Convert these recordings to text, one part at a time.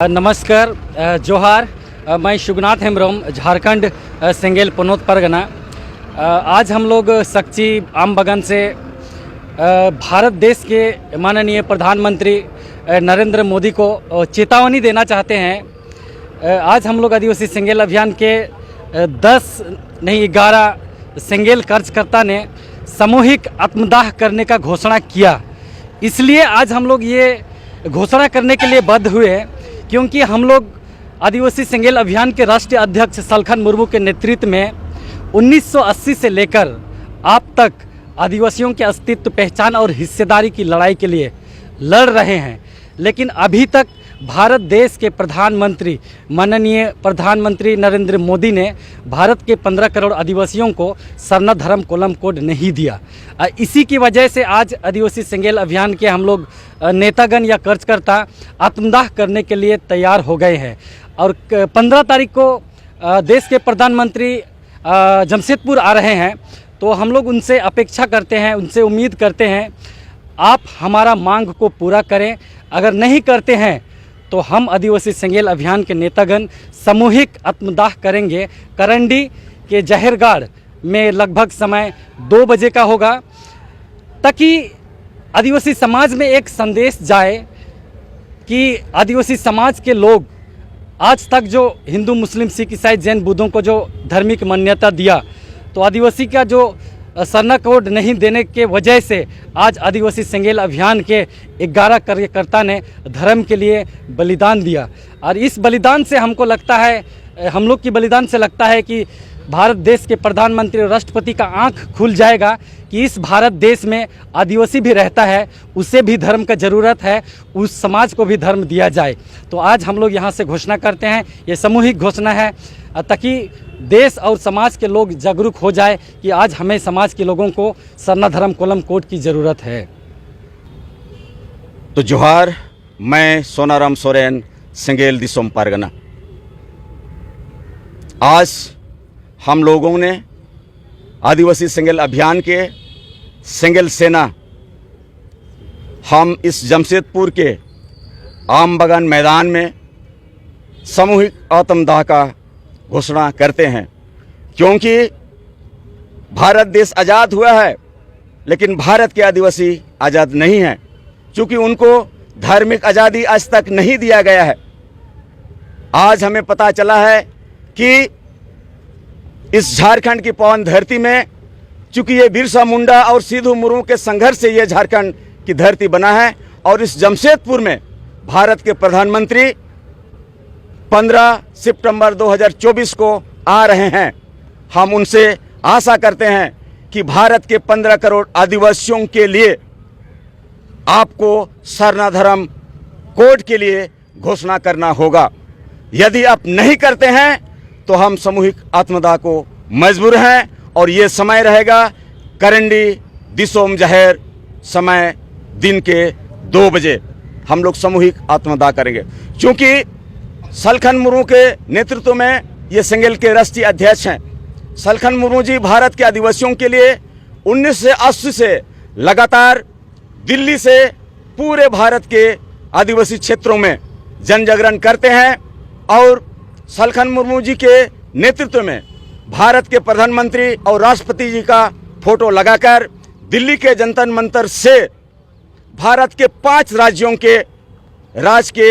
नमस्कार, जोहार। मैं शुगनाथ हेम्ब्रोम, झारखंड सेंगेल पनौत परगना। आज हम लोग सक्ची आम बगान से भारत देश के माननीय प्रधानमंत्री नरेंद्र मोदी को चेतावनी देना चाहते हैं। आज हम लोग आदिवासी सेंगेल अभियान के 11 सेंगेल कार्यकर्ता ने सामूहिक आत्मदाह करने का घोषणा किया। इसलिए आज हम लोग ये घोषणा करने के लिए बद्ध हुए क्योंकि हम लोग आदिवासी सेंगेल अभियान के राष्ट्रीय अध्यक्ष सलखन मुर्मू के नेतृत्व में 1980 से लेकर अब तक आदिवासियों के अस्तित्व, पहचान और हिस्सेदारी की लड़ाई के लिए लड़ रहे हैं। लेकिन अभी तक भारत देश के प्रधानमंत्री माननीय प्रधानमंत्री नरेंद्र मोदी ने भारत के 15 करोड़ आदिवासियों को सरना धर्म कोलम कोड नहीं दिया। इसी की वजह से आज आदिवासी सेंगेल अभियान के हम लोग नेतागण या कार्यकर्ता आत्मदाह करने के लिए तैयार हो गए हैं। और 15 तारीख को देश के प्रधानमंत्री जमशेदपुर आ रहे हैं, तो हम लोग उनसे अपेक्षा करते हैं, उनसे उम्मीद करते हैं आप हमारा मांग को पूरा करें। अगर नहीं करते हैं तो हम आदिवासी सेंगेल अभियान के नेतागण सामूहिक आत्मदाह करेंगे। करंडी के जहरगाड़ में लगभग समय 2 बजे का होगा, ताकि आदिवासी समाज में एक संदेश जाए कि आदिवासी समाज के लोग आज तक जो हिंदू, मुस्लिम, सिख, ईसाई, जैन, बुद्धों को जो धार्मिक मान्यता दिया, तो आदिवासी का जो सरना कोड नहीं देने के वजह से आज आदिवासी सेंगेल अभियान के 11 कार्यकर्ता ने धर्म के लिए बलिदान दिया। और इस बलिदान से हमको लगता है, हम लोग की बलिदान से लगता है कि भारत देश के प्रधानमंत्री और राष्ट्रपति का आंख खुल जाएगा कि इस भारत देश में आदिवासी भी रहता है, उसे भी धर्म का ज़रूरत है, उस समाज को भी धर्म दिया जाए। तो आज हम लोग यहाँ से घोषणा करते हैं, ये सामूहिक घोषणा है, ताकि देश और समाज के लोग जागरूक हो जाए कि आज हमें समाज के लोगों को सरना धर्म कोलम कोड की ज़रूरत है। तो जोहार, मैं सोनाराम सोरेन, सेंगेल दिसोम परगना। आज हम लोगों ने आदिवासी सेंगेल अभियान के सेंगेल सेना हम इस जमशेदपुर के आम बगान मैदान में सामूहिक आत्मदाह का घोषणा करते हैं, क्योंकि भारत देश आज़ाद हुआ है, लेकिन भारत के आदिवासी आज़ाद नहीं हैं, क्योंकि उनको धार्मिक आज़ादी आज तक नहीं दिया गया है। आज हमें पता चला है कि इस झारखंड की पावन धरती में, चूंकि ये बिरसा मुंडा और सिद्धू मुर्मू के संघर्ष से ये झारखंड की धरती बना है, और इस जमशेदपुर में भारत के प्रधानमंत्री 15 सितंबर 2024 को आ रहे हैं। हम उनसे आशा करते हैं कि भारत के 15 करोड़ आदिवासियों के लिए आपको सरना धर्म कोड के लिए घोषणा करना होगा। यदि आप नहीं करते हैं तो हम सामूहिक आत्मदाह को मजबूर हैं, और ये समय रहेगा करंडी दिसोम जहर, समय दिन के 2 बजे हम लोग सामूहिक आत्मदाह करेंगे। क्योंकि सलखन मुर्मू के नेतृत्व में ये सेंगेल के राष्ट्रीय अध्यक्ष हैं। सलखन मुर्मू जी भारत के आदिवासियों के लिए 1980 से लगातार दिल्ली से पूरे भारत के आदिवासी क्षेत्रों में जन जागरण करते हैं, और सलखन मुर्मू जी के नेतृत्व में भारत के प्रधानमंत्री और राष्ट्रपति जी का फोटो लगाकर दिल्ली के जंतर मंतर से भारत के 5 राज्यों के के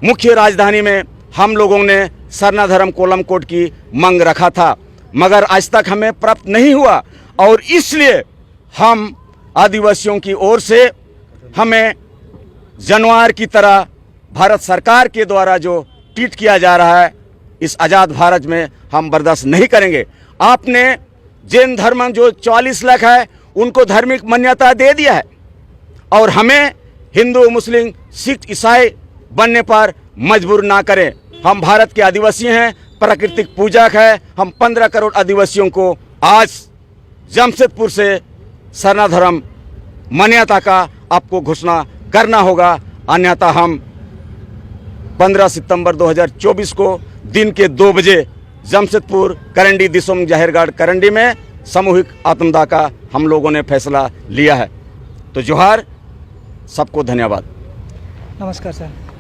मुख्य राजधानी में हम लोगों ने सरना धर्म कोलम कोड की मांग रखा था, मगर आज तक हमें प्राप्त नहीं हुआ। और इसलिए हम आदिवासियों की ओर से हमें जानवर की तरह भारत सरकार के द्वारा जो ट्रीट किया जा रहा है, इस आज़ाद भारत में हम बर्दाश्त नहीं करेंगे। आपने जैन धर्म जो 44 लाख है उनको धार्मिक मान्यता दे दिया है, और हमें हिंदू, मुस्लिम, सिख, ईसाई बनने पर मजबूर ना करें। हम भारत के आदिवासी हैं, प्राकृतिक पूजक है। हम 15 करोड़ आदिवासियों को आज जमशेदपुर से सरना धर्म मान्यता का आपको घोषणा करना होगा, अन्यथा हम 15 सितंबर 2024 को दिन के 2 बजे जमशेदपुर करंडी दिसोम जहरगाड़ करंडी में सामूहिक आत्मदाह का हम लोगों ने फैसला लिया है। तो जोहार, सबको धन्यवाद। नमस्कार सर।